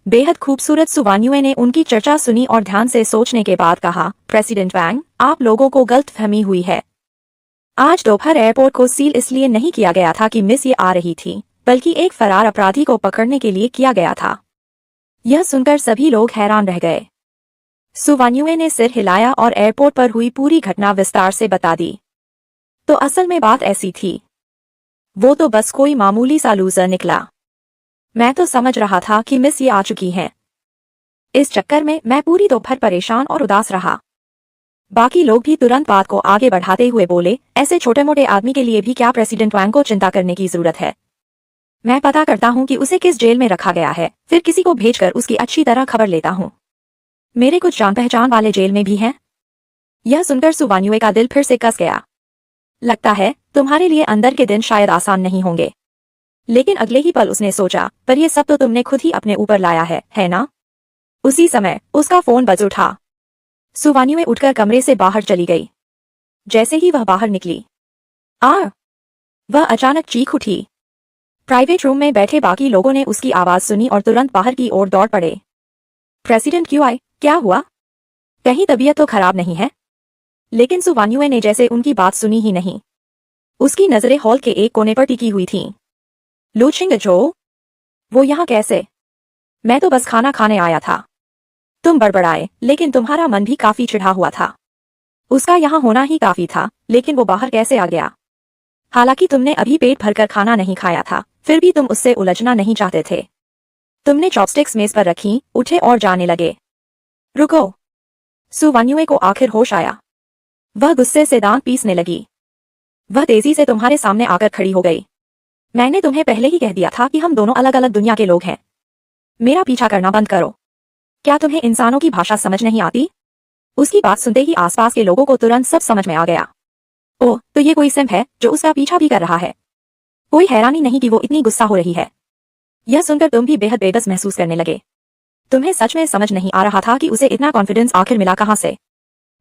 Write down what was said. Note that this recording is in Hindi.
बेहद खूबसूरत सुवान्युए ने उनकी चर्चा सुनी और ध्यान से सोचने के बाद कहा, प्रेसिडेंट वैंग, आप लोगों को गलतफहमी हुई है। आज दोपहर एयरपोर्ट को सील इसलिए नहीं किया गया था कि मिस ये आ रही थी, बल्कि एक फरार अपराधी को पकड़ने के लिए किया गया था। यह सुनकर सभी लोग हैरान रह गए। सुवान्युए ने सिर हिलाया और एयरपोर्ट पर हुई पूरी घटना विस्तार से बता दी। तो असल में बात ऐसी थी, वो तो बस कोई मामूली सा लूजर निकला। मैं तो समझ रहा था कि मिस ये आ चुकी हैं। इस चक्कर में मैं पूरी दोपहर परेशान और उदास रहा। बाकी लोग भी तुरंत बात को आगे बढ़ाते हुए बोले, ऐसे छोटे मोटे आदमी के लिए भी क्या प्रेसिडेंट वैंग को चिंता करने की जरूरत है। मैं पता करता हूँ कि उसे किस जेल में रखा गया है, फिर किसी को भेजकर उसकी अच्छी तरह खबर लेता हूँ। मेरे कुछ जान पहचान वाले जेल में भी हैं। यह सुनकर सुवान्युए का दिल फिर से कस गया। लगता है तुम्हारे लिए अंदर के दिन शायद आसान नहीं होंगे। लेकिन अगले ही पल उसने सोचा, पर यह सब तो तुमने खुद ही अपने ऊपर लाया है ना? उसी समय उसका फोन बज उठा। सुवान्युए उठकर कमरे से बाहर चली गई। जैसे ही वह बाहर निकली, वह अचानक चीख उठी। प्राइवेट रूम में बैठे बाकी लोगों ने उसकी आवाज सुनी और तुरंत बाहर की ओर दौड़ पड़े। प्रेसिडेंट क्यों आए? क्या हुआ? कहीं तबीयत तो खराब नहीं है? लेकिन सुवान्युए ने जैसे उनकी बात सुनी ही नहीं। उसकी नजरें हॉल के एक कोने पर टिकी हुई थीं। लूचिंगचो, वो यहाँ कैसे? मैं तो बस खाना खाने आया था। तुम बड़बड़ाए, लेकिन तुम्हारा मन भी काफी चिढ़ा हुआ था। उसका यहाँ होना ही काफी था, लेकिन वो बाहर कैसे आ गया? हालांकि तुमने अभी पेट भरकर खाना नहीं खाया था, फिर भी तुम उससे उलझना नहीं चाहते थे। तुमने चॉपस्टिक्स मेज पर रखी, उठे और जाने लगे। रुको! सुवान्युए को आखिर होश आया। वह गुस्से से दांत पीसने लगी। वह तेजी से तुम्हारे सामने आकर खड़ी हो गई। मैंने तुम्हें पहले ही कह दिया था कि हम दोनों अलग अलग दुनिया के लोग हैं। मेरा पीछा करना बंद करो। क्या तुम्हें इंसानों की भाषा समझ नहीं आती? उसकी बात सुनते ही आसपास के लोगों को तुरंत सब समझ में आ गया। ओह, तो ये कोई सिम है जो उसका पीछा भी कर रहा है। कोई हैरानी नहीं कि वो इतनी गुस्सा हो रही है। यह सुनकर तुम भी बेहद बेबस महसूस करने लगे। तुम्हें सच में समझ नहीं आ रहा था कि उसे इतना कॉन्फिडेंस आखिर मिला कहां से।